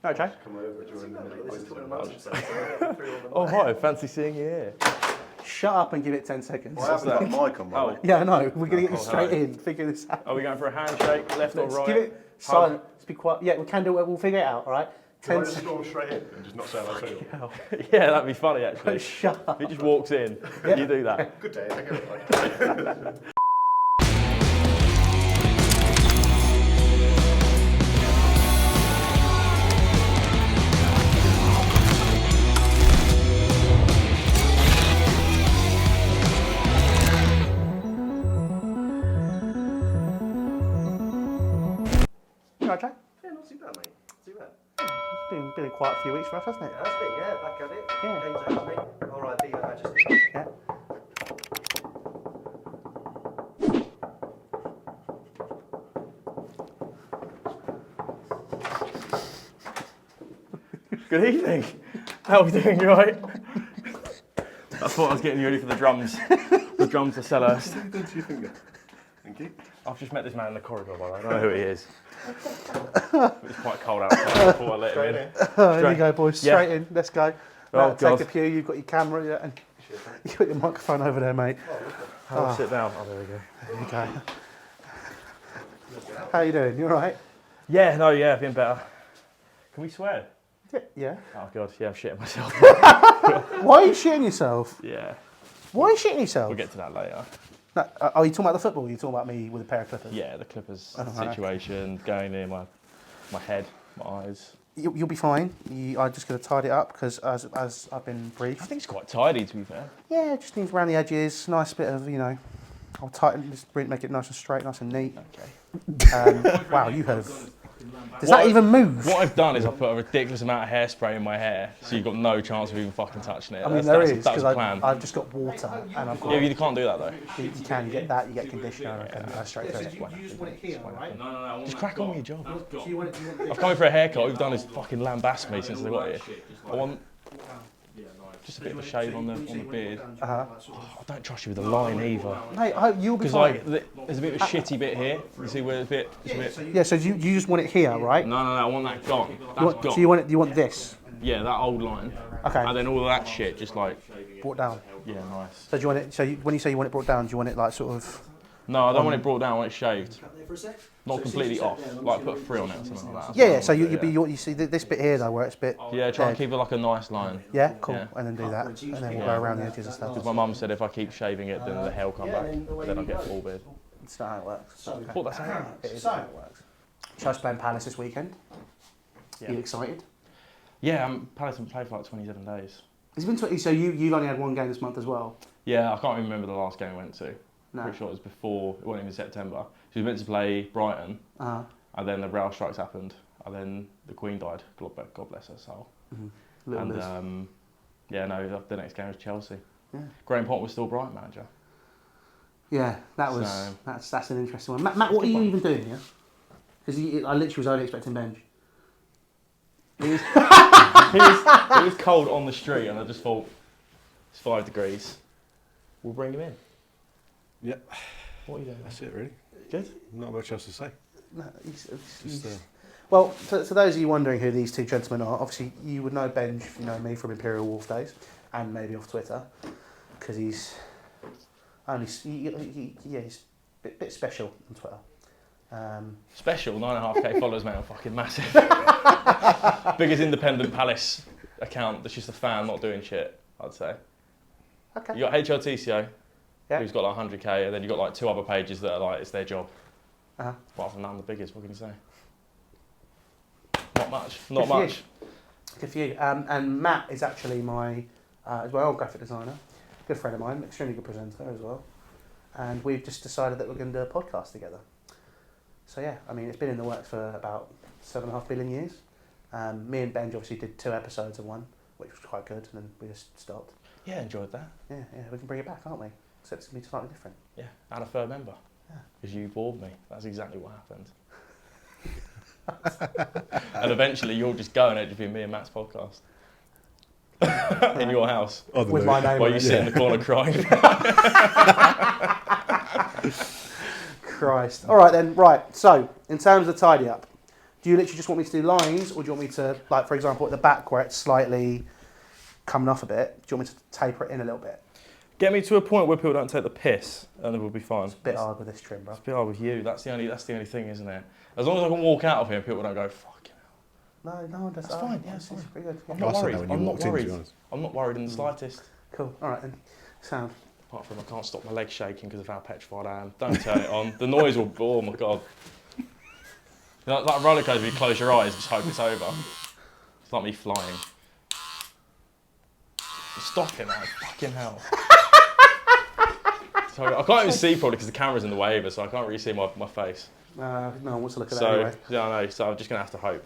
Okay. Come over during the Oh, hi, fancy seeing you here. Shut up and give it 10 seconds. I haven't got a mic on, Oh. Yeah, I know. We're going to get you straight in. Figure this out. Are we going for a handshake, left or right? Give it silent. Let's be quiet. Yeah, we can do it. We'll figure it out, all right? Can I just storm straight in and just not say hello to you? Yeah, that'd be funny, actually. Shut up. If he just walks in, you do that. Good day. I get it. Okay. Yeah, not too bad, mate. Not too bad. It's been a quiet few weeks for us, hasn't it? That's it, yeah, back at it. Yeah. Games over, mate. R.I.P. Your Majesty. Yeah. Good evening. How are we doing? You alright? I thought I was getting you ready for the drums. The drums are Selhurst. What did you think? Thank you. I've just met this man in the corridor, by the way. I don't know who he is. It's quite cold outside. I thought I'd let him in. Here you go, boys. Straight in. Let's go. Oh, Take God. the pew. You've got your camera. Yeah, and you've got your microphone over there, mate. I'll sit down. Oh, there we go. There you go. How you doing? You all right? Yeah, no, yeah, I've been better. Can we swear? Yeah. Oh, God, yeah, I'm shitting myself. Why are you shitting yourself? Yeah, Why are you shitting yourself? we'll get to that later. No, are you talking about the football? Or are you talking about me with a pair of clippers? Yeah, the Clippers Oh, right. situation, going near my head, my eyes. You'll be fine. I'm just going to tidy it up because as I've been I briefed. think it's quite tidy, to be fair. Yeah, it just needs around the edges. Nice bit of, I'll tighten, just make it nice and straight, nice and neat. Okay. Wow, you have. Does that even move? What I've done is I've put a ridiculous amount of hairspray in my hair, so you've got no chance of even fucking touching it. I mean, there is, that's because the plan. I've just got water and I've got. Yeah, you can't do that though. You can, you get that, you get conditioner and go straight through it. You just want it here, right? No. Just crack on with your job. So you want it I've come in for a haircut. All you've done is fucking lambast me since I got here. I want just a bit of a shave on the beard. Uh-huh. I don't trust you with the line either. Mate, you'll be Because fine. like, there's a bit of a shitty bit here. You see where it's a bit. Yeah, so you just want it here, right? No, I want that gone. That's gone. So you want this Yeah, that old line. Okay. And then all of that shit, just like. brought down. Yeah, nice. So do you want it? So when you say you want it brought down, do you want it like sort of? No, I don't want it brought down. I want it shaved. for a sec? Not completely off. Like put a 3 on it or something like that. Yeah. So you see this bit here though, where it's a bit. Yeah, try and keep it like a nice line. Yeah, cool. Yeah. And then do that, and then we'll go around the edges and stuff. Because my mum said if I keep shaving it, then the hair will come back. Then I'll get full beard. It's not how it works. So, Thought that's how It is how it works. Chelsea playing Palace this weekend. You excited? Yeah, Palace haven't played for like 27 days. It's been so you've only had one game this month as well. Yeah, I can't even remember the last game I went to. No. Pretty sure it was before, it wasn't even September. So we were meant to play Brighton, Uh-huh. and then the rail strikes happened, and then the Queen died. God bless her soul. Little Liz. And yeah, no, the next game was Chelsea. Yeah. Graham Potter was still Brighton manager. Yeah, that was So- that's an interesting one. Matt, what are you even doing here? Because I literally was only expecting Benj. It was cold on the street, and I just thought, it's 5 degrees. We'll bring him in. Yep. What are you doing? That's it, really. Good. Not much else to say. No, Just, well, to those of you wondering who these two gentlemen are, obviously you would know Benj, you know me from Imperial Wolf days, and maybe off Twitter, because he's only he's a bit special on Twitter. Special, 9.5k followers, mate, are fucking massive. Biggest independent Palace account that's just a fan not doing shit, I'd say. Okay. You got HRTCO, Yeah. who's got like 100k, and then you've got like 2 other pages that are like, it's their job. Uh-huh. Apart from that, I'm the biggest, what can you say? Not much, not Good for you. much. Good for you. And Matt is actually my, as well, graphic designer, good friend of mine, extremely good presenter as well. And we've just decided that we're going to do a podcast together. So yeah, I mean, it's been in the works for about 7.5 billion years. Me and Benj obviously did 2 episodes of one, which was quite good, and then we just stopped. Yeah, enjoyed that. Yeah, we can bring it back, can't we? Except it's going to be slightly different. Yeah, and a third member. Yeah. Because you bored me. That's exactly what happened. And eventually you'll just go and it'll just be me and Matt's podcast. In your house. With my name While on you it. sit in the corner crying. Christ. All right then, right. So, in terms of tidy up, Do you literally just want me to do lines, or do you want me to, like, for example, at the back where it's slightly coming off a bit, do you want me to taper it in a little bit? Get me to a point where people don't take the piss, and then we'll be fine. It's a bit hard with this trim, bro. It's a bit hard with you. That's the only thing, isn't it? As long as I can walk out of here and people don't go, fucking hell. No one does. That's fine, yeah, It's it's fine. pretty good. I'm Yeah. not I said worried. that when you I'm not walked in, to be worried. honest. I'm not worried in the slightest. Cool. All right then. Sound. Apart from I can't stop my legs shaking because of how petrified I am. Don't turn it on. The noise will. Oh my god. You know, like a roller coaster, you close your eyes, just hope it's over. It's like me flying. Stop it, man! Fucking hell. Sorry, I can't even see probably because the camera's in the way either, so I can't really see my face. No one wants to look at that So anyway. yeah, I know. So I'm just gonna have to hope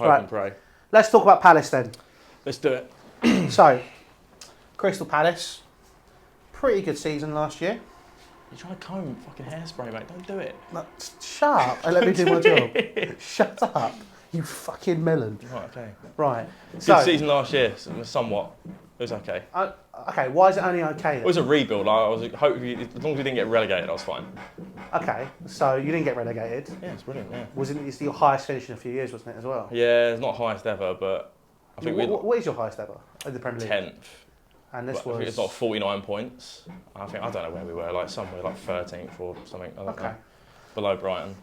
Right. and pray. Let's talk about Palace then. Let's do it. So, Crystal Palace, pretty good season last year. You're trying to comb fucking hairspray, mate. Don't do it. No, shut up and let me do my job. Shut up, you fucking melon. Right, okay. Right. Good So, season last year, somewhat. It was okay. okay, why is it only okay then? It was a rebuild. I was hoping as long as we didn't get relegated, I was fine. Okay, so you didn't get relegated. Yeah, it's brilliant. Yeah. It's your highest finish in a few years, wasn't it, as well? Yeah, it's not highest ever, but I think What is your highest ever in the Premier League? 10th. And this I think was... it's like 49 points. I don't know where we were, like somewhere like 13th or something. I don't Okay. know. Below Brighton.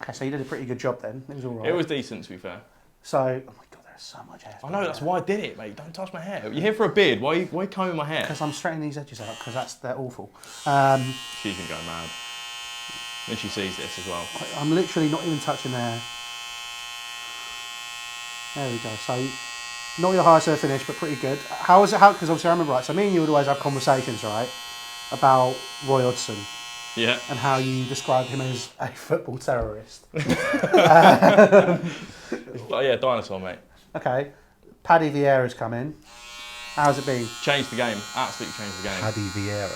Okay, so you did a pretty good job then. It was all right. It was decent, to be fair. So, oh my god, there's so much hair. I know, that's why I did it, mate. Don't touch my hair. You're here for a beard. Why are you combing my hair? Because I'm straightening these edges out, because they're awful. She's going to go mad. When she sees this as well. I'm literally not even touching the hair. There we go. So, not your highest ever finish, but pretty good. How was it? Because obviously I remember, right, so me and you would always have conversations, right, about Roy Hodgson Yeah. and how you described him as a football terrorist. Oh, yeah, dinosaur, mate. Okay. Paddy Vieira's come in. How's it been? Changed the game. Absolutely changed the game. Paddy Vieira.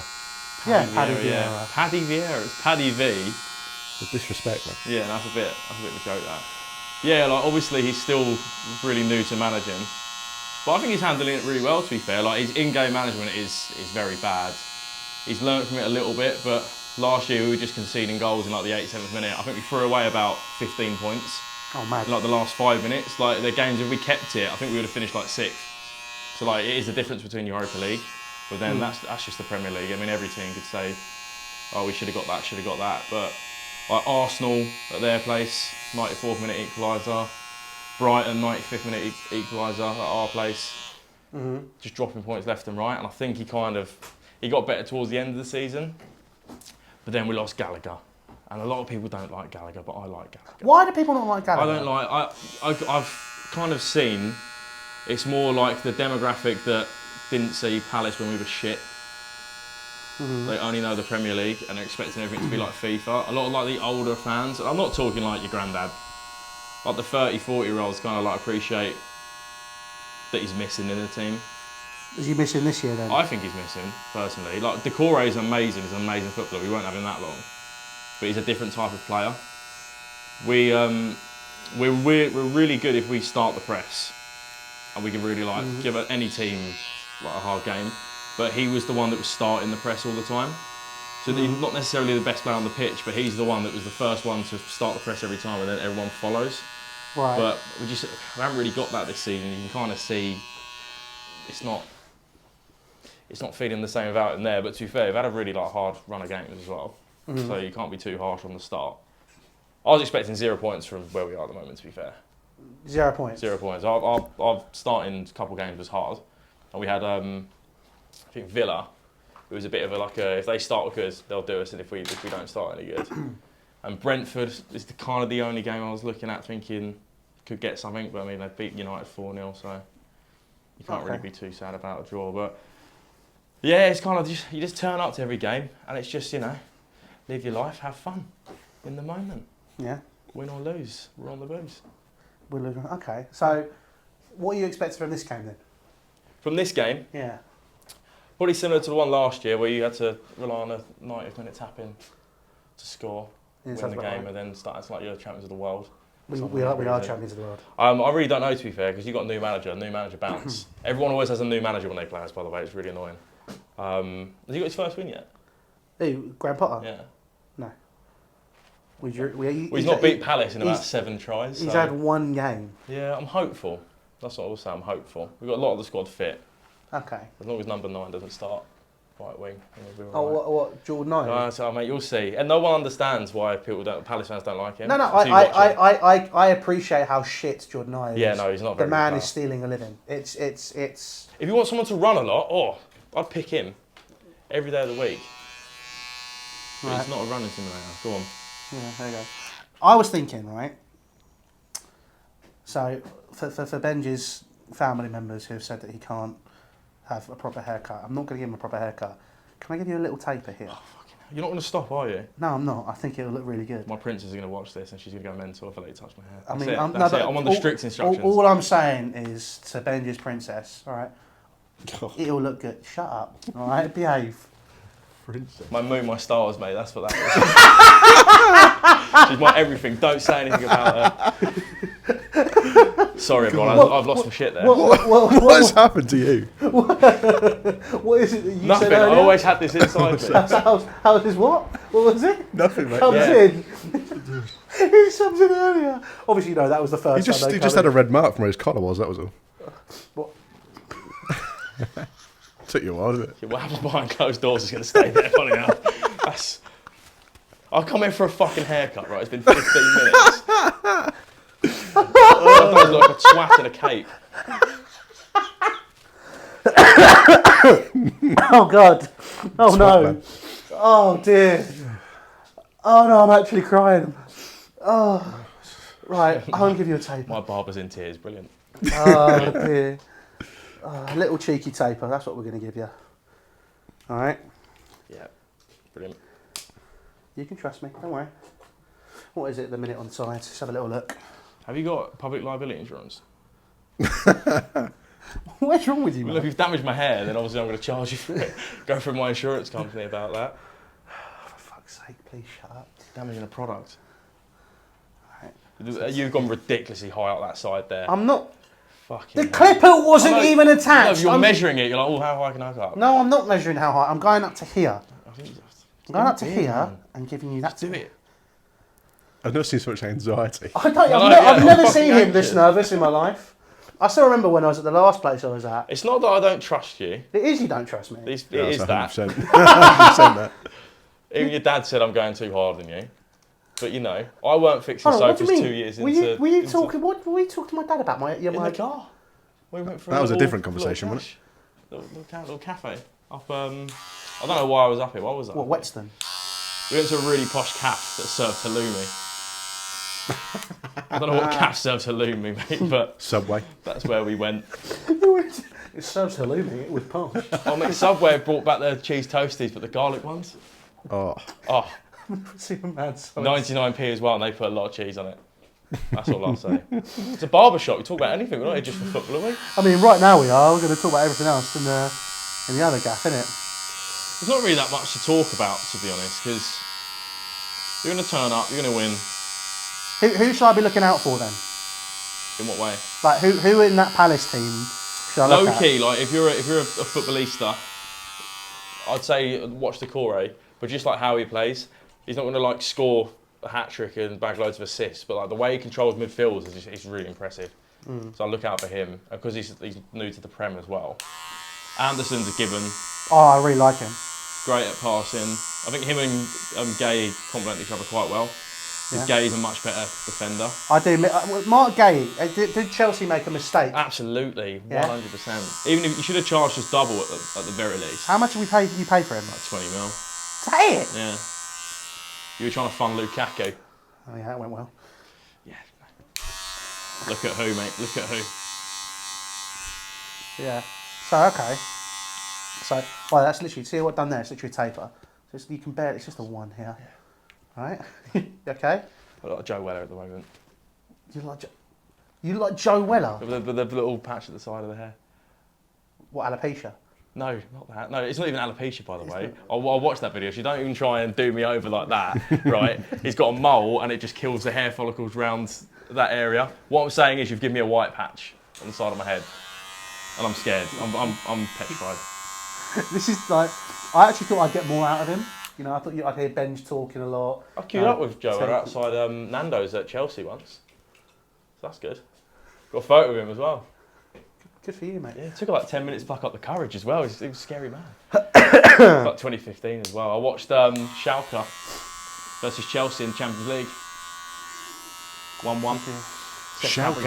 Paddy Vieira, Vieira. yeah. Paddy Vieira. It's Paddy V. The disrespect, man. Yeah, that's a bit of a joke, that. Yeah, like obviously he's still really new to managing, but I think he's handling it really well. To be fair, like his in-game management is very bad. He's learnt from it a little bit, but last year we were just conceding goals in like the 87th minute. I think we threw away about 15 points Oh, mad. in like the last 5 minutes. Like the games, if we kept it, I think we would have finished like 6th. So like it is the difference between Europa League, but then that's just the Premier League. I mean, every team could say, oh, we should have got that, should have got that, but like Arsenal at their place, 94th minute equaliser. Brighton, 95th minute equaliser at our place. Just dropping points left and right, and I think he got better towards the end of the season. But then we lost Gallagher, and a lot of people don't like Gallagher, but I like Gallagher. Why do people not like Gallagher? I don't like. I've kind of seen. It's more like the demographic that didn't see Palace when we were shit. They only know the Premier League and they're expecting everything to be like FIFA. A lot of like the older fans, I'm not talking like your granddad, like the 30, 40-year-olds kind of like appreciate that he's missing in the team. Is he missing this year then? I think he's missing, personally. Like, Decore is amazing, he's an amazing footballer, we won't have him that long. But he's a different type of player. We're really good if we start the press. And we can really like give any team like a hard game. But he was the one that was starting the press all the time. So he's not necessarily the best player on the pitch, but he's the one that was the first one to start the press every time and then everyone follows. Right. But we haven't really got that this season. You can kind of see it's not feeling the same without him there. But to be fair, we've had a really like hard run of games as well. So you can't be too harsh on the start. I was expecting 0 points from where we are at the moment, to be fair. 0 points. 0 points. Our starting couple games was hard. And we had, I think, Villa. It was a bit of if they start good, they'll do us, and if we don't start any good. And Brentford is the only game I was looking at thinking could get something, but I mean, they beat United 4-0, so you can't really be too sad about a draw. But yeah, it's kind of you just turn up to every game, and it's just, live your life, have fun in the moment. Yeah. Win or lose, we're on the booze. Okay, so what are you expecting from this game then? From this game, Yeah. probably similar to the one last year where you had to rely on a 90th-minute tap-in to score, Yeah, win sounds the about game, right. and then start acting like you're the champions of the world. We are champions of the world. I really don't know, to be fair, because you've got a new manager bounce. Everyone always has a new manager when they play us, by the way, it's really annoying. Has he got his first win yet? Who, Graham Potter? Yeah. No. He's not beat Palace in about 7 tries. He's so. had 1 game. Yeah, I'm hopeful. That's what I will say. I'm hopeful. We've got a lot of the squad fit. Okay. As long as number 9 doesn't start right wing, we'll be Oh, all right. what Jordan Knight? So, mate, you'll see. And no one understands why Palace fans don't like him. No, I appreciate how shit Jordan Knight is. Yeah, no, he's not very The man good is stealing a living. It's. If you want someone to run a lot, I'd pick him every day of the week. But Right. he's not a running simulator. Go on. Yeah, there you go. I was thinking, right. So for Benj's family members who have said that he can't have a proper haircut, I'm not going to give him a proper haircut. Can I give you a little taper here? You're not going to stop, are you? No, I'm not. I think it'll look really good. My princess is going to watch this and she's going to go mental if I let you touch my hair. I mean, That's it. I'm on the strict instructions. All I'm saying is to Benj's princess, all right? It'll look good. Shut up, all right? Behave. Princess. My moon, my stars, mate. That's what that is. She's my everything. Don't say anything about her. Sorry, everyone. I've lost some shit there. What has happened to you? What is it that you Nothing. said earlier? I always had this inside me. How is what? What was it? Nothing, mate. Comes Yeah. in. He comes in earlier. Obviously, no, that was the first time He just had a red mark from where his collar was, that was all. What? Took you a while, didn't it? Yeah, what happens behind closed doors is going to stay there, funny enough. I'll come in for a fucking haircut, right? It's been 15 minutes. I've done like a twat in a cape. Oh, God. Oh, no. man. Oh, dear. Oh, no, I'm actually crying. Oh. Right, I'm going to give you a taper. My barber's in tears, brilliant. Oh, dear. A little cheeky taper, that's what we're going to give you. All right? Yeah, brilliant. You can trust me, don't worry. What is it, the minute on the side? Let's have a little look. Have you got public liability insurance? What's wrong with you, Well, man? if you've damaged my hair, then obviously I'm going to charge you for it. Go through my insurance company about that. For fuck's sake, please shut up. Damaging a product. Right. You've gone ridiculously high up that side there. I'm not... Fucking The hell. clipper wasn't I know- even No, attached. if you're I'm- measuring it, you're like, oh, how high can I go up? No, I'm not measuring how high. I'm going up to here. I think I'm going up to do it, here man. and giving you that. Just do it. I've never seen so much anxiety. I've No, never I'm fucking seen him this anxious. nervous in my life. I still remember when I was at the last place I was at. It's not that I don't trust you. It is you don't trust me. It Yeah, is that's that. 100%. 100% that. Even your dad said I'm going too hard on you. But you know, I weren't fixing Hold on, what do sofas you mean? 2 years were into... you, were you into- talking? What were you talking to my dad about? In the car. We went for That was a little- different conversation, little wasn't little cafe. Up, I don't know why I was up here. What was that? What, Whetstone? We went to a really posh cafe that served halloumi. I don't know what cafe serves halloumi, mate, but Subway. that's where we went. It serves halloumi with posh. Oh, mate, Subway brought back their cheese toasties, but the garlic ones, Oh, oh, Superman. 99p as well, and they put a lot of cheese on it. That's all I'll say. It's a barber shop. We talk about anything. We're not here just for football, are we? I mean, right now we are. We're going to talk about everything else in the other gaff, innit? There's not really that much to talk about, to be honest, because you're going to turn up, you're going to win. Who should I be looking out for then? In what way? Like who in that Palace team should I look Low at? key, like if you're a footballista, I'd say watch the core, but just like how he plays, he's not going to like score a hat trick and bag loads of assists, but like the way he controls midfield is really impressive. So I look out for him because he's new to the Prem as well. Anderson's a given, Oh, I really like him. great at passing. I think him and Gay complement each other quite well. Yeah. Gay's a much better defender. I do. Mark Gay, did Chelsea make a mistake? Absolutely, Yeah. 100%. Even if you should have charged us double at the very least. How much did you pay for him? Like 20 mil. Is that it? Yeah. You were trying to fund Lukaku. Oh yeah, that went well. Yeah. Look at who, mate. Look at who. Yeah. So okay. So well, that's literally. See what I've done there? It's literally a taper. So you can barely. It's just a one here. Right? Okay. I like Joe Weller at the moment. You like Joe Weller? With the little patch at the side of the hair. What, alopecia? No, not that. No, it's not even alopecia, by the way. I'll watch that video. So you don't even try and do me over like that, right? He's got a mole and it just kills the hair follicles around that area. What I'm saying is you've given me a white patch on the side of my head. And I'm scared. I'm petrified. This is like, I actually thought I'd get more out of him. You know, I thought I'd hear Benj talking a lot. I queued up with Joe so- outside Nando's at Chelsea once. So that's good. Got a photo of him as well. Good for you, mate. Yeah, it took like 10 minutes to pluck up the courage as well. He was a scary man. It was like 2015 as well. I watched Schalke versus Chelsea in the Champions League. 1-1. Schalke,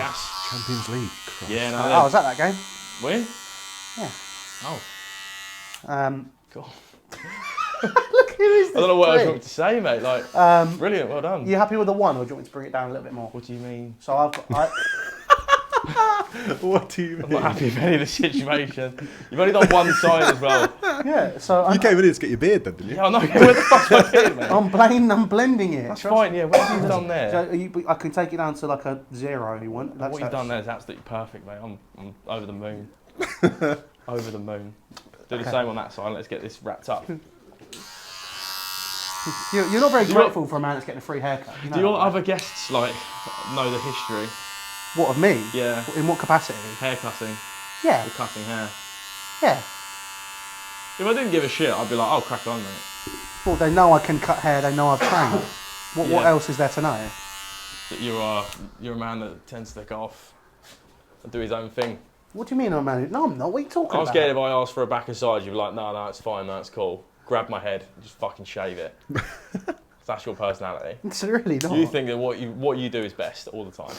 Champions League. Christ. Yeah, no, Oh, was that game? Were you? Yeah. Oh, cool. Look who is this? I don't know what else prick? you want to say, mate. Like, brilliant, well done. You happy with the one, or do you want me to bring it down a little bit more? What do you mean? So I've got. What do you mean? I'm not happy with any of the situation. You've only done one side as well. Yeah, so You came in here to get your beard done, didn't you? Yeah, I know. Where the fuck's my beard, mate? I'm blending it. That's fine, yeah. What have you done there? So I can take it down to like a 0 if you want. What you've done there is absolutely perfect, mate. I'm over the moon. Over the moon. Do the same on that side. Let's get this wrapped up. You're not very grateful for a man that's getting a free haircut. You know Do your that, right? other guests like know the history? What, of me? Yeah. In what capacity? Hair cutting, Yeah, the cutting hair. yeah. If I didn't give a shit, I'd be like, oh, crack on, mate. Well, they know I can cut hair. They know I've trained. What Yeah. else is there to know? That you're a man that tends to go off and do his own thing. What do you mean I'm married? No, I'm not. What are you talking I was about? scared if I asked for a back and sides, you'd be like, no, it's fine, no, it's cool. Grab my head, and just fucking shave it. That's your personality. It's really not. You think that what you do is best all the time.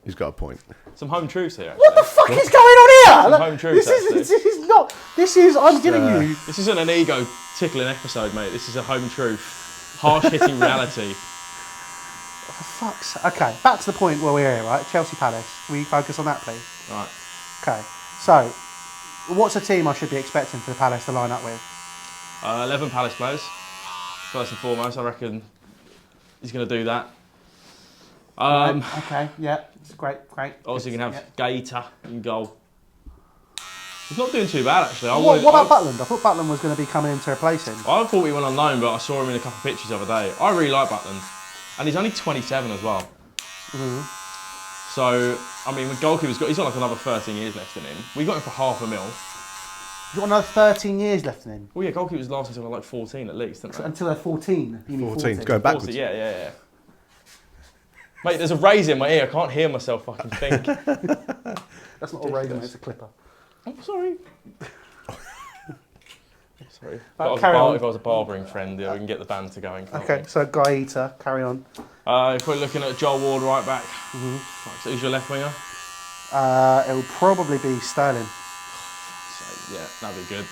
He's got a point. Some home truths here. Actually. What the fuck is going on here? Some Look, home truths, this is not. This is. I'm giving you. This isn't an ego tickling episode, mate. This is a home truth, harsh hitting reality. For fuck's sake. Okay, back to the point where we're here, right? Chelsea Palace. We focus on that, please. Right. Okay. So, what's a team I should be expecting for the Palace to line up with? 11 Palace players. First and foremost, I reckon he's going to do that. Right, okay. Yeah. It's great. Obviously, you can have Gaeta in goal. He's not doing too bad, actually. What about Butland? I thought Butland was going to be coming in to replace him. I thought he went on loan, but I saw him in a couple of pictures the other day. I really like Butland. And he's only 27 as well. Mm-hmm. So, I mean, with goalkeeper's he's got like another 13 years left in him. We got him for $500,000. You've got another 13 years left in him. Well, yeah, goalkeepers last until like 14 at least, didn't they? Until they're 14. You mean 14, going backwards. 40, yeah. Mate, there's a razor in my ear. I can't hear myself fucking think. That's not a razor, mate, it's a clipper. I'm sorry. Sorry. If Right, I was carry on. if I was a barbering friend, yeah, we can get the banter going. can't Okay, so Gaeta, carry on. If we're looking at Joel Ward right back, so who's your left winger? It'll probably be Sterling. So, yeah, that'd be good.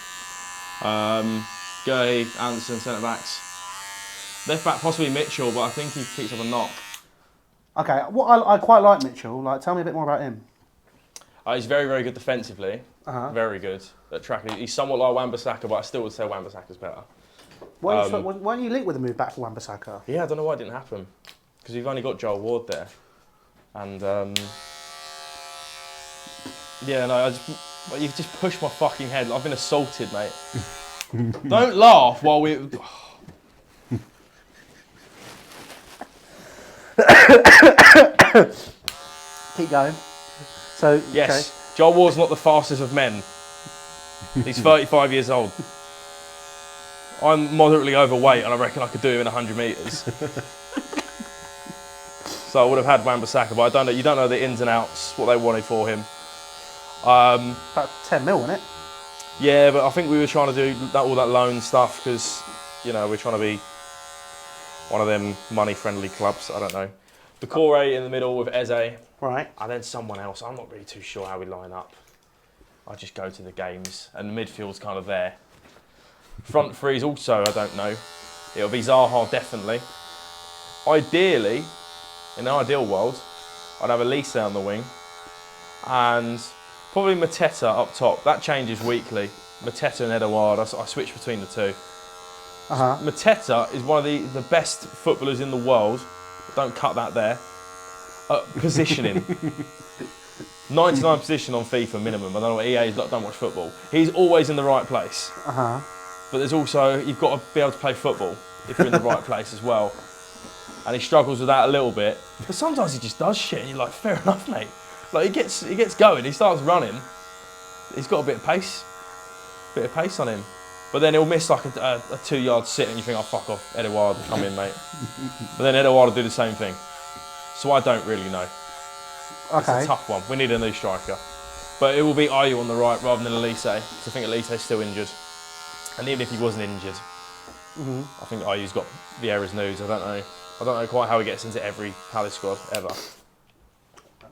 Gay, Anderson, centre backs. Left back possibly Mitchell, but I think he keeps up a knock. Okay, what I quite like Mitchell. Like, tell me a bit more about him. He's very, very good defensively. Uh-huh. Very good at tracking. He's somewhat like Wan-Bissaka, but I still would say Wan-Bissaka's better. Why don't you link with the move back to Wan-Bissaka? Yeah, I don't know why it didn't happen. Because we've only got Joel Ward there. And, yeah, no, you've just pushed my fucking head. I've been assaulted, mate. Don't laugh while we... Keep going. So, Yes, Joel Ward's not the fastest of men. He's 35 years old. I'm moderately overweight and I reckon I could do him in 100 metres. So I would have had Wan-Bissaka, but I don't know. You don't know the ins and outs, what they wanted for him. about 10 mil, wasn't it? Yeah, but I think we were trying to do all that loan stuff because, you know, we're trying to be one of them money-friendly clubs. I don't know. Decore in the middle with Eze. Right. And then someone else. I'm not really too sure how we line up. I just go to the games and the midfield's kind of there. Front threes also, I don't know. It'll be Zaha definitely. Ideally, in an ideal world, I'd have Elise on the wing and probably Mateta up top. That changes weekly. Mateta and Edouard, I switch between the two. Uh-huh. Mateta is one of the best footballers in the world. Don't cut that there. Positioning. 99 position on FIFA minimum. I don't know what EA's don't watch football. He's always in the right place. Uh-huh. But there's also, you've got to be able to play football if you're in the right place as well. And he struggles with that a little bit. But sometimes he just does shit and you're like, fair enough, mate. Like he gets going, he starts running. He's got a bit of pace on him. But then he'll miss like a 2-yard sit and you think, oh, fuck off, Eduard, come in, mate. But then Eduard will do the same thing. So I don't really know. It's Okay. a tough one. We need a new striker. But it will be Ayew on the right rather than Elise. So I think Elise's still injured. And even if he wasn't injured, I think Ayew's got Vieira's news. I don't know quite how he gets into every Palace squad ever.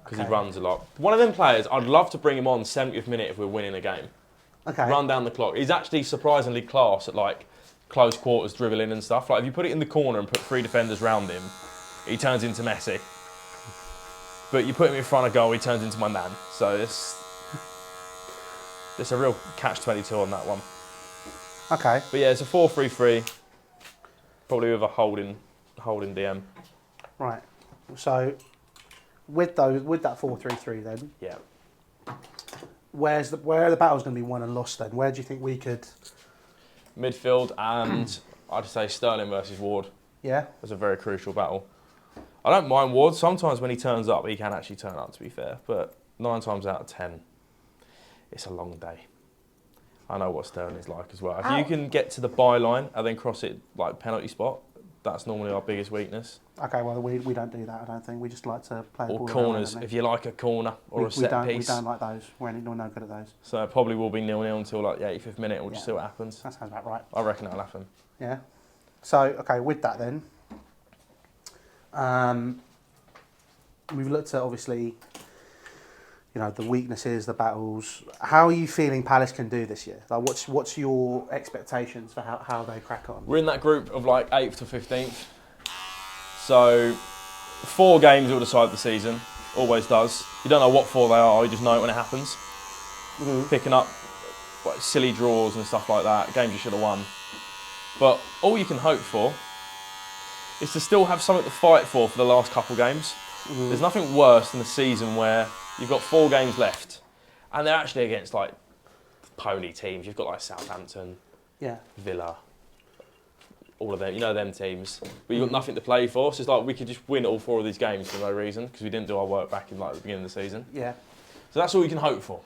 Because he runs a lot. One of them players, I'd love to bring him on 70th minute if we're winning a game. Okay. Run down the clock. He's actually surprisingly class at like close quarters dribbling and stuff. Like if you put it in the corner and put 3 defenders round him, he turns into Messi. But you put him in front of goal, he turns into my nan. So it's a real catch-22 on that one. Okay. But yeah, it's a 4-3-3. Probably with a holding DM. Right. So with that 4-3-3 then, Yeah. where are the battles going to be won and lost then? Where do you think we could? Midfield and I'd say Sterling versus Ward. Yeah. That's a very crucial battle. I don't mind Ward. Sometimes when he turns up, he can actually turn up, to be fair. But 9 times out of 10, it's a long day. I know what Sterling's like as well. If you can get to the byline and then cross it like penalty spot, that's normally our biggest weakness. Okay. Well, we don't do that. I don't think we just like to play the Or ball corners, around, don't if you like a corner or a set we piece. don't like those. We're no good at those. So it probably will be 0-0 until like the 85th minute. We'll just Yeah. see what happens. That sounds about right. I reckon that'll happen. Yeah. So okay, with that then, we've looked at obviously, you know, the weaknesses, the battles. How are you feeling Palace can do this year? Like, what's your expectations for how they crack on? We're in that group of like 8th to 15th. So 4 games will decide the season. Always does. You don't know what 4 they are, you just know it when it happens. Picking up like silly draws and stuff like that, games you should have won. But all you can hope for is to still have something to fight for the last couple games. There's nothing worse than a season where you've got 4 games left and they're actually against like pony teams. You've got like Southampton, Yeah. Villa, all of them, you know them teams. But you've got nothing to play for, so it's like we could just win all 4 of these games for no reason because we didn't do our work back in like the beginning of the season. Yeah. So that's all you can hope for.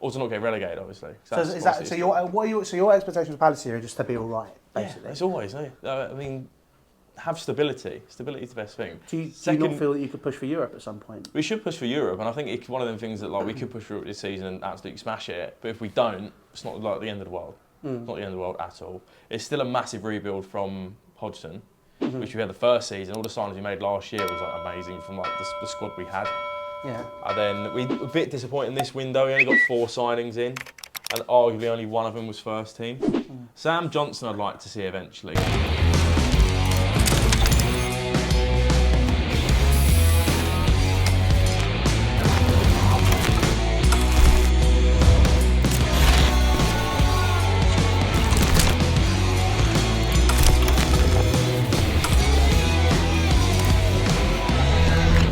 Or to not get relegated, obviously. So is that so? Your expectations for Palace here are just to be all right, basically. Yeah, it's always, I mean, have stability. Stability is the best thing. Do you not feel that you could push for Europe at some point? We should push for Europe, and I think it's one of them things that like we could push for Europe this season and absolutely smash it. But if we don't, it's not like the end of the world. It's not the end of the world at all. It's still a massive rebuild from Hodgson, which we had the first season. All the signings we made last year was like amazing from like the squad we had. Yeah. And then we a bit disappointed in this window. We only got 4 signings in, and arguably only one of them was first team. Sam Johnson I'd like to see eventually.